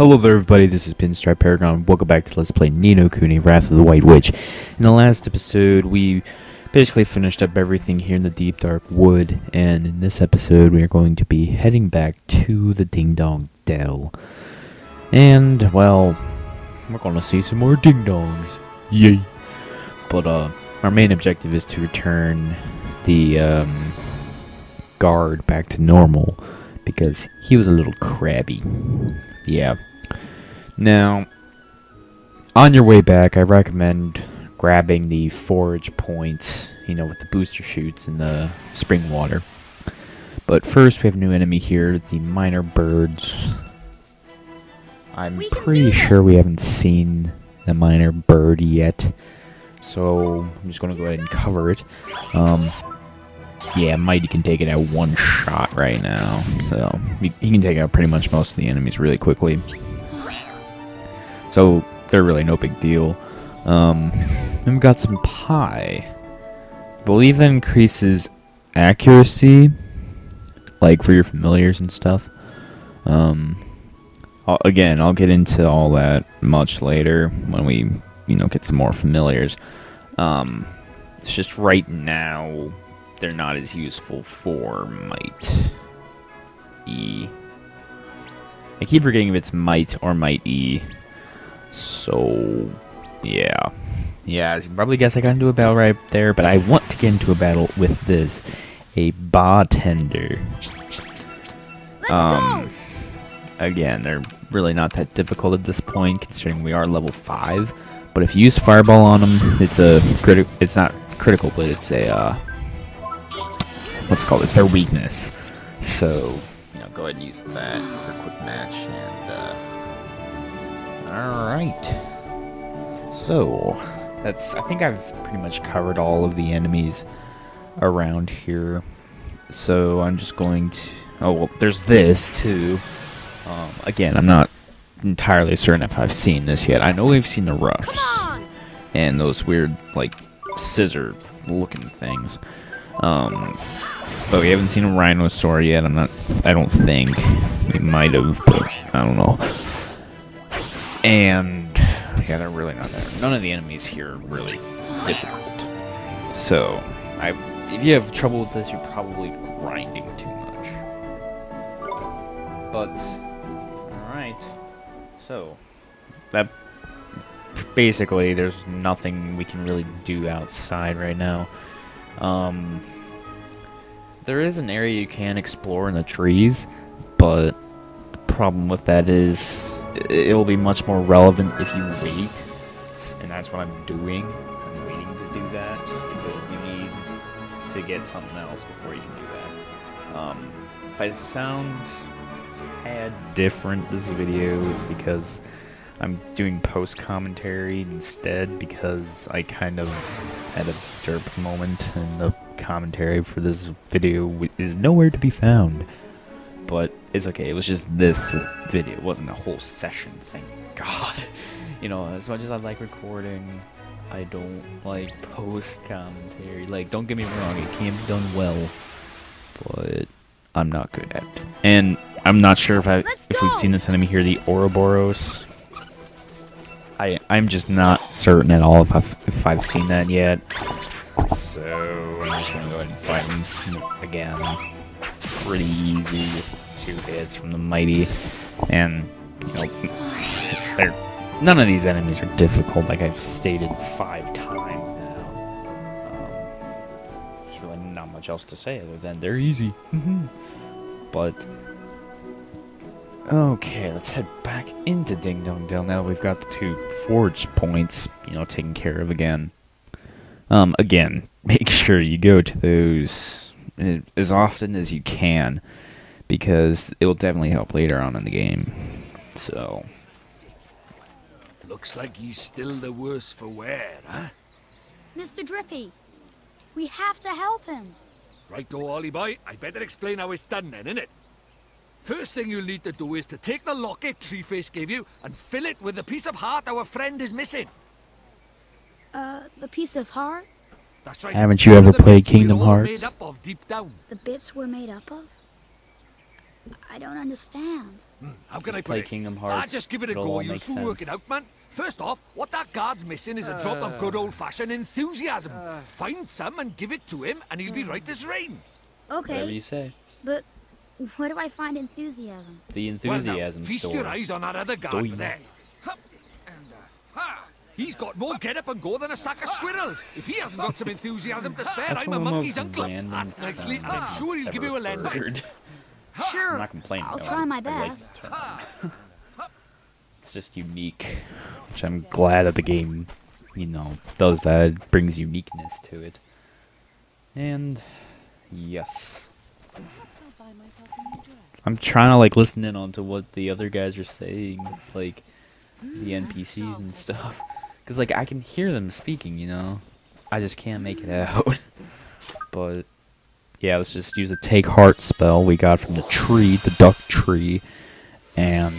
Hello there everybody, this is PinstripeParagon. Welcome back to Let's Play Ni no Kuni, Wrath of the White Witch. In the last episode, we basically finished up everything here in the deep dark wood, and in this episode we are going to be heading back to the Ding Dong Dell. And, well, we're going to see some more Ding Dongs. Yay! But, our main objective is to return the, guard back to normal, because he was a little crabby. Yeah. Now, on your way back, I recommend grabbing the forage points, you know, with the booster shoots and the spring water. But first, we have a new enemy here, the minor birds. I'm pretty sure we haven't seen the minor bird yet, so I'm just going to go ahead and cover it. Yeah, Mighty can take it at one shot right now, so he can take out pretty much most of the enemies really quickly. So they're really no big deal. Then we've got some pie. I believe that increases accuracy, like for your familiars and stuff. Again, I'll get into all that much later when we, you know, get some more familiars. It's just right now they're not as useful for Might E. I keep forgetting if it's Might or Might E. So, yeah. Yeah, as you can probably guess, I got into a battle right there, but I want to get into a battle with this. A bartender. Let's go! Again, they're really not that difficult at this point, considering we are level 5. But if you use Fireball on them, it's it's not critical, but it's a, what's it called? It's their weakness. So, you know, go ahead and use that for a quick match. And, alright. So, I think I've pretty much covered all of the enemies around here. So, I'm just going to, oh, well, there's this, too. Again, I'm not entirely certain if I've seen this yet. I know we've seen the roughs. And those weird, like, scissor-looking things. But we haven't seen a rhinosaur yet. I don't think. We might have, but I don't know. And yeah, they're really not there. None of the enemies here are really difficult. So, if you have trouble with this, you're probably grinding too much. But, alright. So, that basically, there's nothing we can really do outside right now. There is an area you can explore in the trees, but the problem with that is it'll be much more relevant if you wait, and that's what I'm doing. I'm waiting to do that because you need to get something else before you can do that. If I sound a tad different this video, it's because I'm doing post-commentary instead, because I kind of had a derp moment, and the commentary for this video is nowhere to be found. But it's okay, it was just this video, it wasn't a whole session, thank God. You know, as much as I like recording, I don't like post-commentary. Like, don't get me wrong, it can be done well, but I'm not good at it. And I'm not sure if we've seen this enemy here, the Ouroboros. I'm just not certain at all if I've seen that yet. So I'm just gonna go ahead and fight him again. Pretty easy, just 2 hits from the Mighty. And you know, none of these enemies are difficult, like I've stated 5 times now. There's really not much else to say other than they're easy. But okay, let's head back into Ding Dong Dell now that we've got the 2 forge points, you know, taken care of again. Again, make sure you go to those as often as you can, because it will definitely help later on in the game. So, looks like he's still the worse for wear, huh? Mr. Drippy, we have to help him. Right-o, Ollie boy, I better explain how it's done then, innit? First thing you'll need to do is to take the locket Treeface gave you and fill it with the piece of heart our friend is missing. The piece of heart? That's right. Haven't you ever played Kingdom Hearts? Made up of deep down. The bits we're made up of? I don't understand. How can I put Play it? Kingdom Hearts. Just give it a It'll go. all You'll make soon work sense. it out, man. First off, what that guard's missing is a drop of good old-fashioned enthusiasm. Find some and give it to him, and he'll be right as rain. Whatever Okay, you say. but where do I find enthusiasm? The Well, enthusiasm now, feast store. your eyes on that other guard Doi. there. Hup, and, ha! He's got more get-up and go than a sack of squirrels. If he hasn't got some enthusiasm to spare, That's I'm a one of the monkey's most uncle. random Ask nicely, and I'm terms sure he'll give you a ever lend back. heard. Sure, I'm not complaining. I'll though. try my I like best. the term. It's just unique, which I'm glad that the game, you know, does that. It brings uniqueness to it. And yes, I'm trying to like listen in on to what the other guys are saying, like the NPCs and stuff, because like I can hear them speaking, you know, I just can't make it out. But yeah, let's just use a take heart spell we got from the tree, the duck tree, and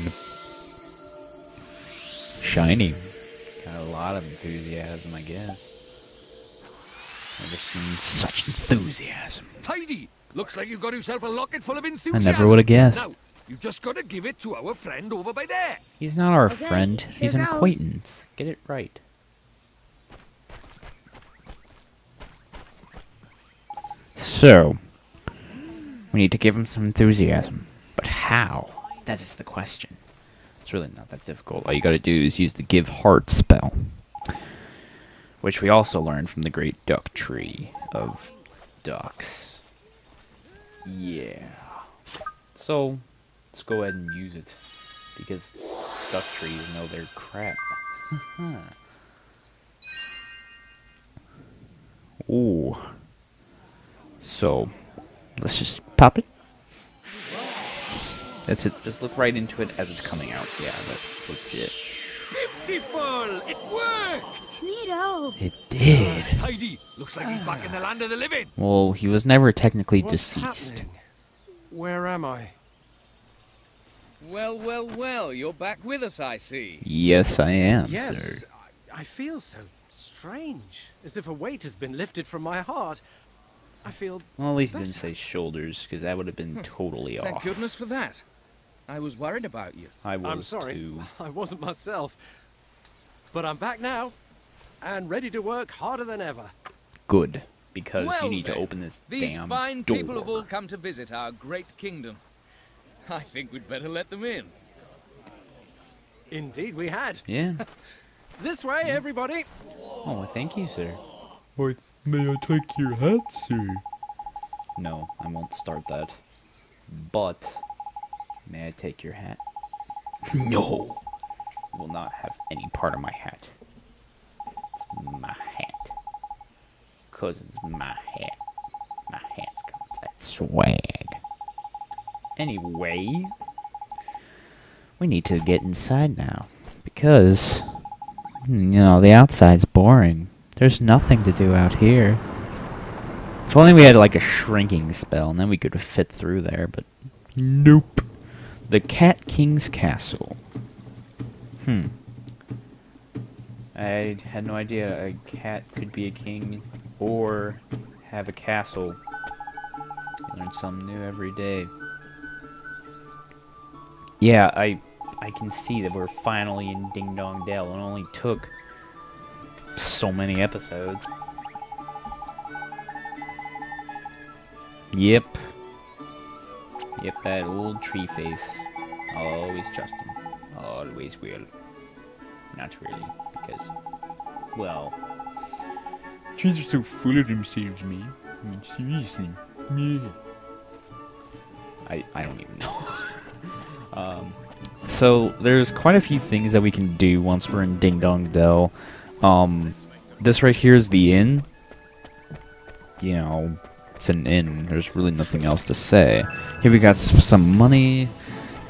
shiny. Got a lot of enthusiasm, I guess. Never seen such enthusiasm. Tidy! Looks like you've got yourself a locket full of I enthusiasm. never would have guessed. Now, you just got to give it to our friend over by there. He's not our Okay, friend. here He's an goes. acquaintance. Get it right. So, we need to give him some enthusiasm. But how? That is the question. It's really not that difficult. All you gotta do is use the Give Heart spell, which we also learned from the Great Duck Tree of Ducks. Yeah. So, let's go ahead and use it, because duck trees know their crap. Ooh. So, let's just pop it. That's it. Just look right into it as it's coming out. Yeah, that's legit. Beautiful! It worked! Neato. It did. Tidy! Looks like he's back in the land of the living. Well, he was never technically What's deceased. happening? Where am I? Well, well, well, you're back with us, I see. Yes, I am, Yes, sir. I feel so strange, as if a weight has been lifted from my heart. I feel Well, at least he didn't better. say shoulders, because that would have been totally Thank off. goodness for that. I was worried about you. I was I'm sorry, too. I wasn't myself. But I'm back now, and ready to work harder than ever. Good, because Well you need to then, open this These damn fine door. people have all come to visit our great kingdom. I think we'd better let them in. Indeed we had. Yeah. This way, everybody. Oh, well, thank you, sir. May I take your hat, sir? No, I won't start that. But, may I take your hat? No! You will not have any part of my hat. It's my hat. 'Cause it's my hat. My hat's got that swag. Anyway, we need to get inside now. Because, you know, the outside's boring. There's nothing to do out here. If only we had like a shrinking spell, and then we could fit through there, but nope. The Cat King's Castle. I had no idea a cat could be a king or have a castle. You learn something new every day. Yeah, I can see that we're finally in Ding Dong Dell. It only took so many episodes. Yep. Yep, that old tree face. I'll always trust him. Always will. Not really, because, well, trees are so full of themselves, man. I mean, seriously. Yeah. I don't even know. So, there's quite a few things that we can do once we're in Ding Dong Dell. This right here is the inn. You know, it's an inn. There's really nothing else to say. Here we got some money.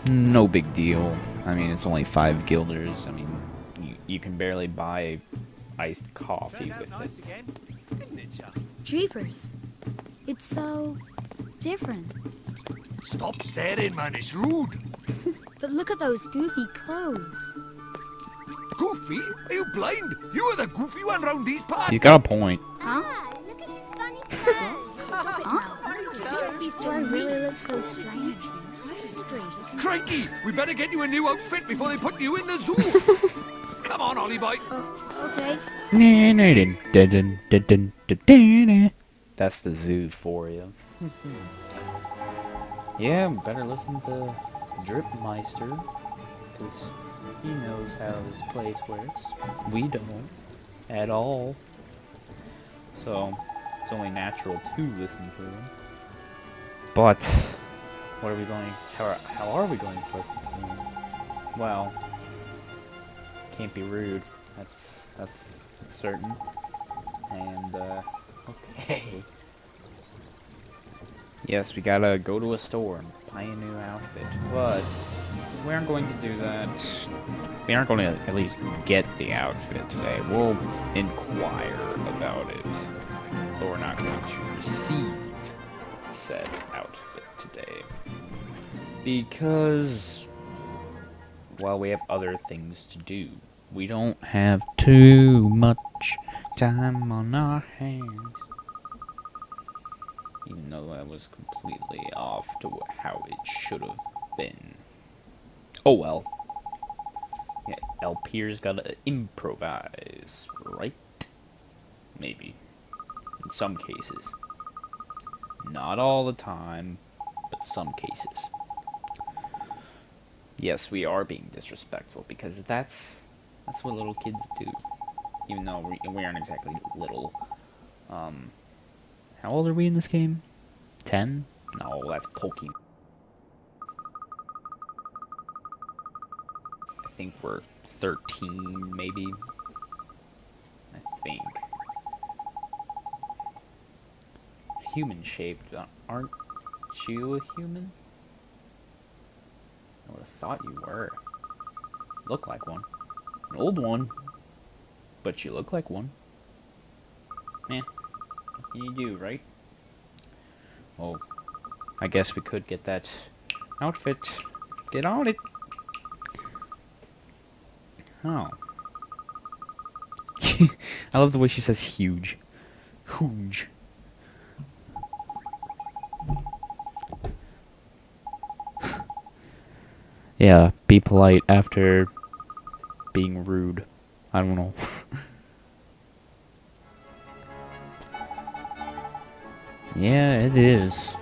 No big deal. I mean, it's only 5 guilders. I mean, you can barely buy iced coffee with it. Jeepers. It's so different. Stop staring, man. It's rude. But look at those goofy clothes. Goofy? Are you blind? You are the goofy one round these parts. He's got a point. Huh? Look at his funny clothes. Huh? Do I really look so strange? strange, isn't it? Crikey! We better get you a new outfit before they put you in the zoo. Come on, Ollie boy. Okay. That's the zoo for you. Yeah, better listen to Dripmeister, because he knows how this place works. We don't at all. So it's only natural to listen to him. But what are we going? How are we going to listen to him? Well, can't be rude. That's certain. And okay. Yes, we gotta go to a store and buy a new outfit, but we aren't going to do that. We aren't going to at least get the outfit today. We'll inquire about it, but we're not going to receive said outfit today. Because, well, we have other things to do. We don't have too much time on our hands. Even though that was completely off to how it should have been. Oh well. Yeah, LP's gotta improvise, right? Maybe. In some cases. Not all the time, but some cases. Yes, we are being disrespectful, because that's what little kids do. Even though we aren't exactly little. How old are we in this game? 10? No, that's Pokemon. I think we're 13, maybe. I think. Human-shaped. Aren't you a human? I would have thought you were. Look like one. An old one. But you look like one. Eh. You do, right? Well, I guess we could get that outfit. Get on it. Oh. I love the way she says huge. Huge. Yeah, be polite after being rude. I don't know. Yeah, it is.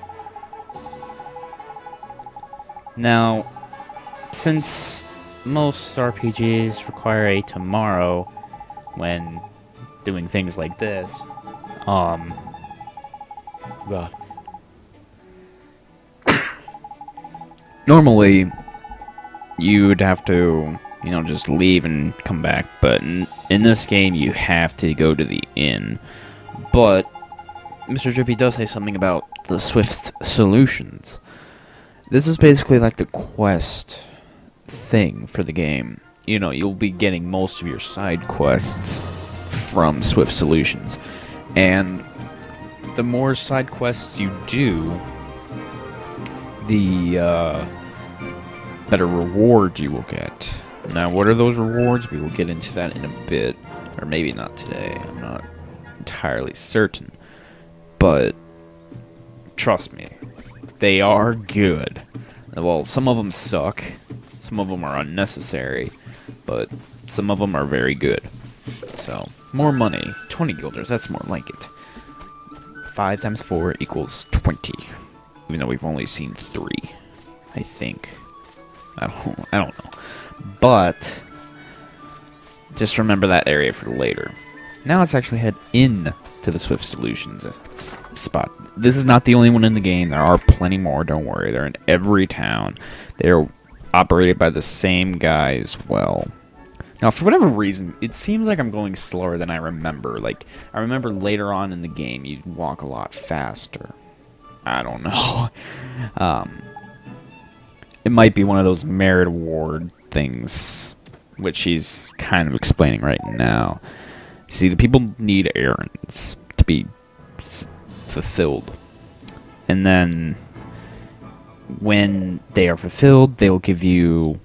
Now, since most RPGs require a tomorrow when doing things like this, God. Normally, you'd have to, just leave and come back, but in this game, you have to go to the inn. But Mr. Drippy does say something about the Swift solutions. This is basically like the quest thing for the game. You'll be getting most of your side quests from Swift Solutions. And the more side quests you do, the better rewards you will get. Now, what are those rewards? We will get into that in a bit. Or maybe not today. I'm not entirely certain. But trust me, they are good. Well, some of them suck, some of them are unnecessary, but some of them are very good. So, more money, 20 guilders, that's more like it. 5 times 4 equals 20, even though we've only seen 3, I think. I don't know. But just remember that area for later. Now let's actually head in to the Swift Solutions spot. This is not the only one in the game. There are plenty more, don't worry. They're in every town. They're operated by the same guy as well. Now, for whatever reason, it seems like I'm going slower than I remember. Like, I remember later on in the game, you'd walk a lot faster. I don't know. It might be one of those merit award things, which he's kind of explaining right now. See, the people need errands to be fulfilled. And then, when they are fulfilled, they'll give you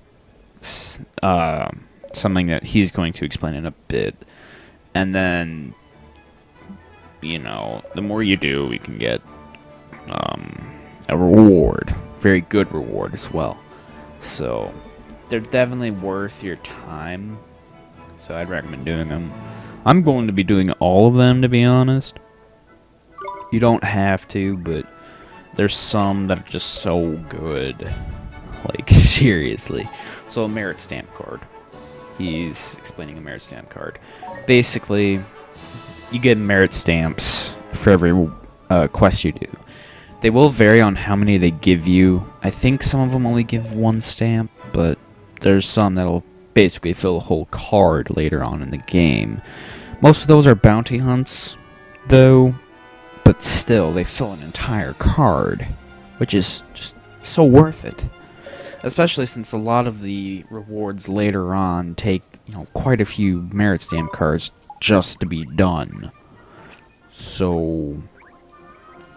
something that he's going to explain in a bit. And then, the more you do, you can get a reward. very good reward as well. So they're definitely worth your time. So I'd recommend doing them. I'm going to be doing all of them, to be honest. You don't have to, but there's some that are just so good. Like, seriously. So a merit stamp card. He's explaining a merit stamp card. Basically, you get merit stamps for every quest you do. They will vary on how many they give you. I think some of them only give one stamp, but there's some that'll basically fill a whole card later on in the game. Most of those are bounty hunts, though, but still, they fill an entire card, which is just so worth it. Especially since a lot of the rewards later on take, quite a few merit stamp cards just to be done. So,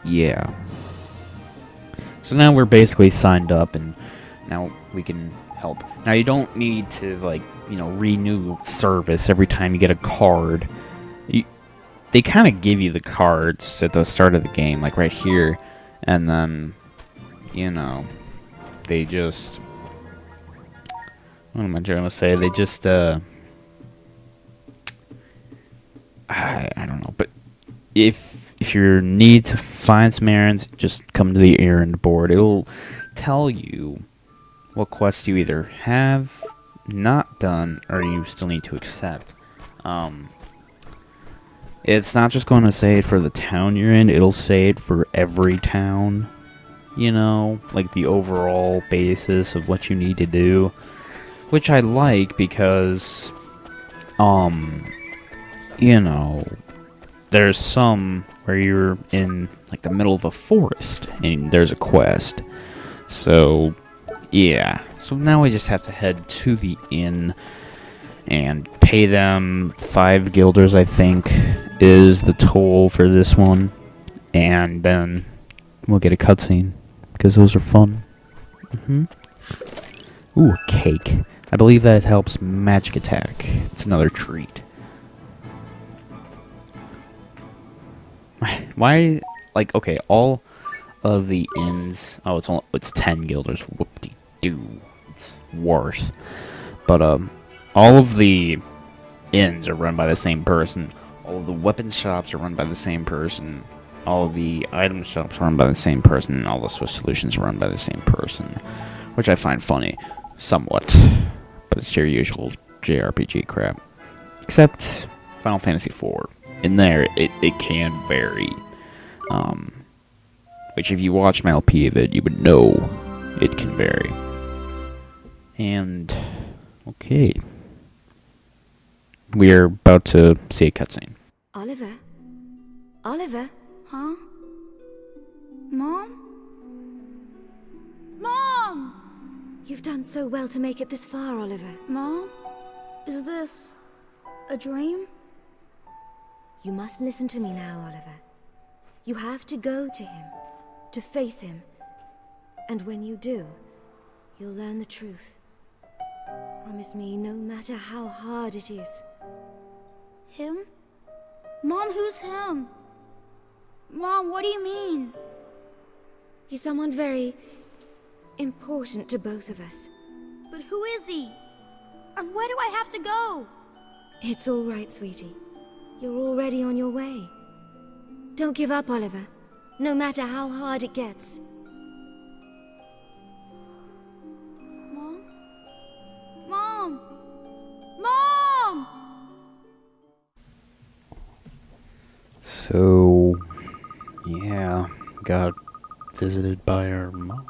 yeah. So now we're basically signed up, and now we can help. Now you don't need to, renew service every time you get a card. They kind of give you the cards at the start of the game, like right here, and then, they just... What am I trying to say? They just, I don't know, but if you need to find some errands, just come to the errand board. It'll tell you what quests you either have not done or you still need to accept. It's not just going to say it for the town you're in, it'll say it for every town, like the overall basis of what you need to do, which I like because, there's some where you're in, the middle of a forest and there's a quest. So, yeah. So now we just have to head to the inn and pay them 5 guilders, I think, is the toll for this one. And then we'll get a cutscene, because those are fun. Ooh, a cake. I believe that helps magic attack. It's another treat. Why, okay, all of the inns... Oh, it's 10 guilders. Whoop-de-doo. It's worse. But, all of the inns are run by the same person. All of the weapon shops are run by the same person. All of the item shops are run by the same person. And all the Swiss solutions are run by the same person. Which I find funny. Somewhat. But it's your usual JRPG crap. Except Final Fantasy IV. In there, it can vary. Which if you watch my LP of it, you would know it can vary. And... okay. We're about to see a cutscene. Oliver? Oliver? Huh? Mom? Mom! You've done so well to make it this far, Oliver. Mom? Is this a dream? You must listen to me now, Oliver. You have to go to him, to face him. And when you do, you'll learn the truth. Promise me, no matter how hard it is. Him? Mom, who's him? Mom, what do you mean? He's someone very important to both of us. But who is he? And where do I have to go? It's all right, sweetie. You're already on your way. Don't give up, Oliver, no matter how hard it gets. Mom? Mom! Mom! So, yeah, got visited by our mom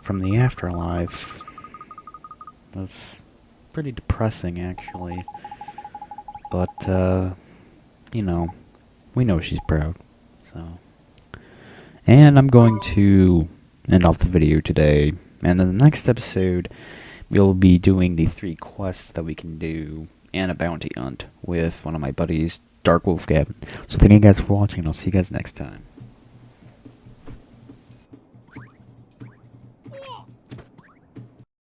from the afterlife. That's pretty depressing, actually. But, we know she's proud, so. And I'm going to end off the video today, and in the next episode, we'll be doing the 3 quests that we can do, and a bounty hunt with one of my buddies, Dark Wolf Gavin. So thank you guys for watching, and I'll see you guys next time.